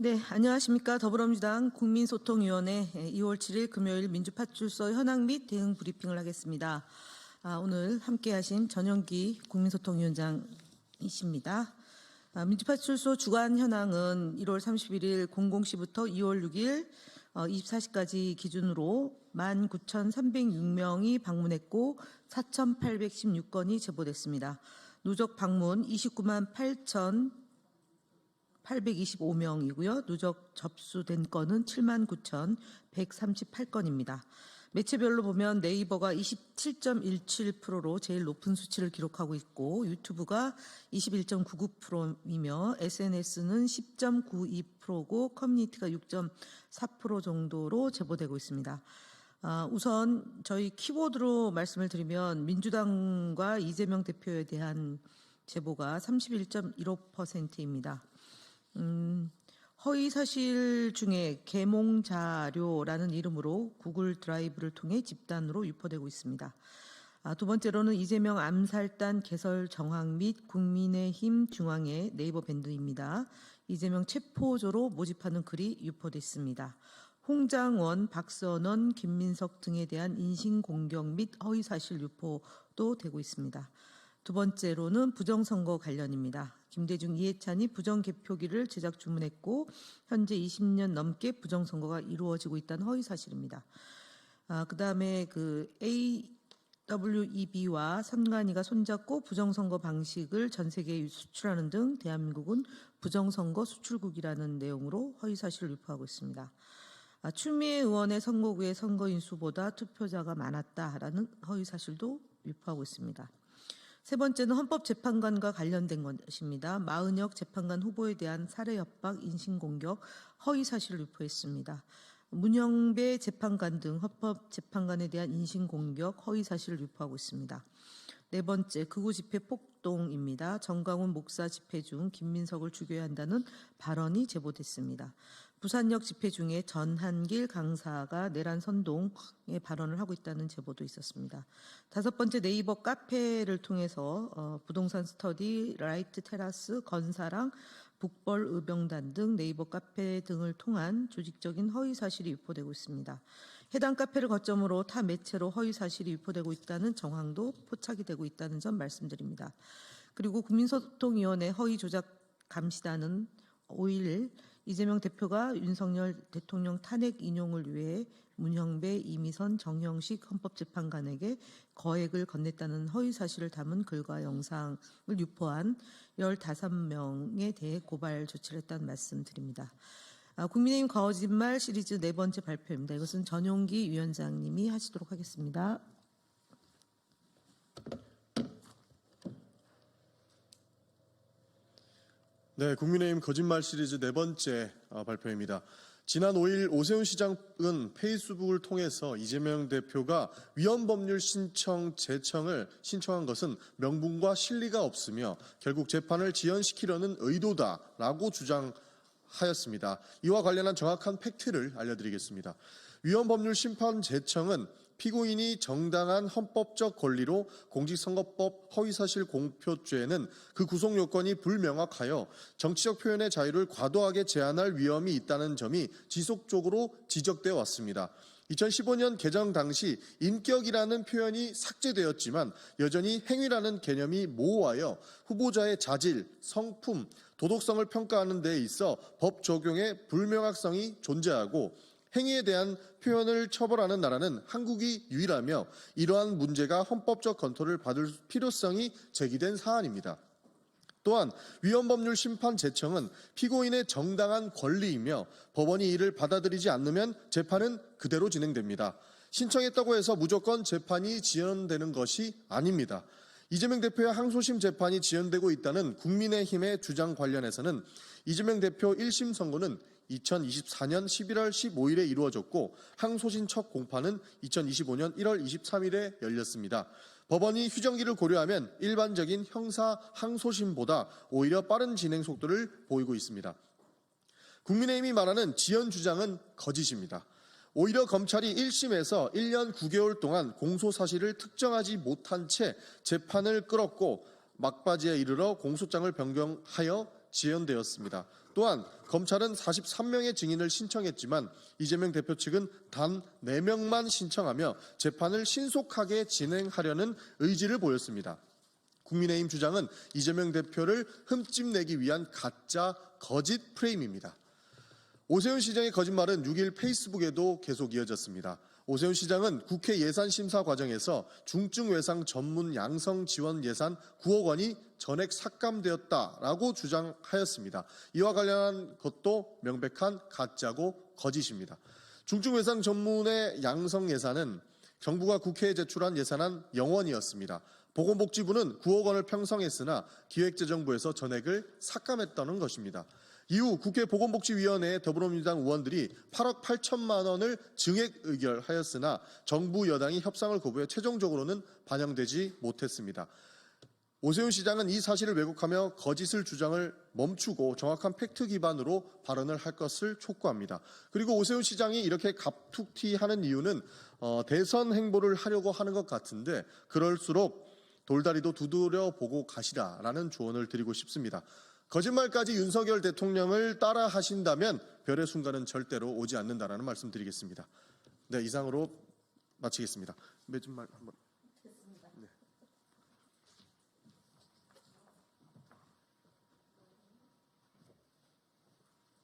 네, 안녕하십니까. 더불어민주당 국민소통위원회 2월 7일 금요일 민주파출소 현황 및 대응 브리핑을 하겠습니다. 오늘 함께하신 전영기 국민소통위원장이십니다. 민주파출소 주간 현황은 1월 31일 00시부터 2월 6일 24시까지 기준으로 19,306명이 방문했고 4,816건이 제보됐습니다. 누적 방문 29만 8,825명이고요. 누적 접수된 건은 79,138건입니다. 매체별로 보면 네이버가 27.17%로 제일 높은 수치를 기록하고 있고 유튜브가 21.99%이며 SNS는 10.92%고 커뮤니티가 6.4% 정도로 제보되고 있습니다. 우선 저희 키워드로 말씀을 드리면 민주당과 이재명 대표에 대한 제보가 31.15%입니다. 허위 사실 중에 계몽 자료라는 이름으로 구글 드라이브를 통해 집단으로 유포되고 있습니다. 두 번째로는 이재명 암살단 개설 정황 및 국민의힘 중앙의 네이버 밴드입니다. 이재명 체포조로 모집하는 글이 유포됐습니다. 홍장원, 박선원, 김민석 등에 대한 인신공격 및 허위 사실 유포도 되고 있습니다. 두 번째로는 부정선거 관련입니다. 김대중, 이해찬이 부정개표기를 제작 주문했고 현재 20년 넘게 부정선거가 이루어지고 있다는 허위 사실입니다. 그다음에 AWEB와 선관위가 손잡고 부정선거 방식을 전 세계에 수출하는 등 대한민국은 부정선거 수출국이라는 내용으로 허위 사실을 유포하고 있습니다. 추미애 의원의 선거구의 선거인 수보다 투표자가 많았다라는 허위 사실도 유포하고 있습니다. 세 번째는 헌법재판관과 관련된 것입니다. 마은혁 재판관 후보에 대한 살해 협박, 인신공격, 허위 사실을 유포했습니다. 문영배 재판관 등 헌법재판관에 대한 인신공격, 허위 사실을 유포하고 있습니다. 네 번째, 극우 집회 폭동입니다. 정강훈 목사 집회 중 김민석을 죽여야 한다는 발언이 제보됐습니다. 부산역 집회 중에 전한길 강사가 내란 선동의 발언을 하고 있다는 제보도 있었습니다. 다섯 번째, 네이버 카페를 통해서 부동산 스터디, 라이트 테라스, 건사랑, 북벌 의병단 등 네이버 카페 등을 통한 조직적인 허위 사실이 유포되고 있습니다. 해당 카페를 거점으로 타 매체로 허위 사실이 유포되고 있다는 정황도 포착이 되고 있다는 점 말씀드립니다. 그리고 국민소통위원회 허위 조작 감시단은 5일 이재명 대표가 윤석열 대통령 탄핵 인용을 위해 문형배, 이미선, 정형식 헌법재판관에게 거액을 건넸다는 허위 사실을 담은 글과 영상을 유포한 15명에 대해 고발 조치를 했다는 말씀드립니다. 국민의힘 거짓말 시리즈 네 번째 발표입니다. 이것은 전용기 위원장님이 하시도록 하겠습니다. 네, 국민의힘 거짓말 시리즈 네 번째 발표입니다. 지난 5일 오세훈 시장은 페이스북을 통해서 이재명 대표가 위헌법률 재청을 신청한 것은 명분과 실리가 없으며 결국 재판을 지연시키려는 의도다라고 주장하였습니다. 이와 관련한 정확한 팩트를 알려드리겠습니다. 위헌법률 심판 재청은 피고인이 정당한 헌법적 권리로 공직선거법 허위사실 공표죄는 그 구속 요건이 불명확하여 정치적 표현의 자유를 과도하게 제한할 위험이 있다는 점이 지속적으로 지적되어 왔습니다. 2015년 개정 당시 인격이라는 표현이 삭제되었지만 여전히 행위라는 개념이 모호하여 후보자의 자질, 성품, 도덕성을 평가하는 데 있어 법 적용의 불명확성이 존재하고 행위에 대한 표현을 처벌하는 나라는 한국이 유일하며 이러한 문제가 헌법적 검토를 받을 필요성이 제기된 사안입니다. 또한 위헌법률 심판 재청은 피고인의 정당한 권리이며 법원이 이를 받아들이지 않으면 재판은 그대로 진행됩니다. 신청했다고 해서 무조건 재판이 지연되는 것이 아닙니다. 이재명 대표의 항소심 재판이 지연되고 있다는 국민의힘의 주장 관련해서는 이재명 대표 1심 선고는 2024년 11월 15일에 이루어졌고 항소심 첫 공판은 2025년 1월 23일에 열렸습니다. 법원이 휴정기를 고려하면 일반적인 형사 항소심보다 오히려 빠른 진행 속도를 보이고 있습니다. 국민의힘이 말하는 지연 주장은 거짓입니다. 오히려 검찰이 1심에서 1년 9개월 동안 공소 사실을 특정하지 못한 채 재판을 끌었고 막바지에 이르러 공소장을 변경하여 지연되었습니다. 또한 검찰은 43명의 증인을 신청했지만 이재명 대표 측은 단 4명만 신청하며 재판을 신속하게 진행하려는 의지를 보였습니다. 국민의힘 주장은 이재명 대표를 흠집내기 위한 가짜 거짓 프레임입니다. 오세훈 시장의 거짓말은 6일 페이스북에도 계속 이어졌습니다. 오세훈 시장은 국회 예산심사 과정에서 중증외상 전문 양성 지원 예산 9억 원이 전액 삭감되었다라고 주장하였습니다. 이와 관련한 것도 명백한 가짜고 거짓입니다. 중증외상 전문의 양성 예산은 정부가 국회에 제출한 예산안 0원이었습니다. 보건복지부는 9억 원을 편성했으나 기획재정부에서 전액을 삭감했다는 것입니다. 이후 국회 보건복지위원회의 더불어민주당 의원들이 8억 8천만 원을 증액 의결하였으나 정부 여당이 협상을 거부해 최종적으로는 반영되지 못했습니다. 오세훈 시장은 이 사실을 왜곡하며 거짓을 주장을 멈추고 정확한 팩트 기반으로 발언을 할 것을 촉구합니다. 그리고 오세훈 시장이 이렇게 갑툭튀하는 이유는 대선 행보를 하려고 하는 것 같은데 그럴수록 돌다리도 두드려 보고 가시라라는 조언을 드리고 싶습니다. 거짓말까지 윤석열 대통령을 따라 하신다면 별의 순간은 절대로 오지 않는다라는 말씀 드리겠습니다. 네, 이상으로 마치겠습니다. 매주 말 한번.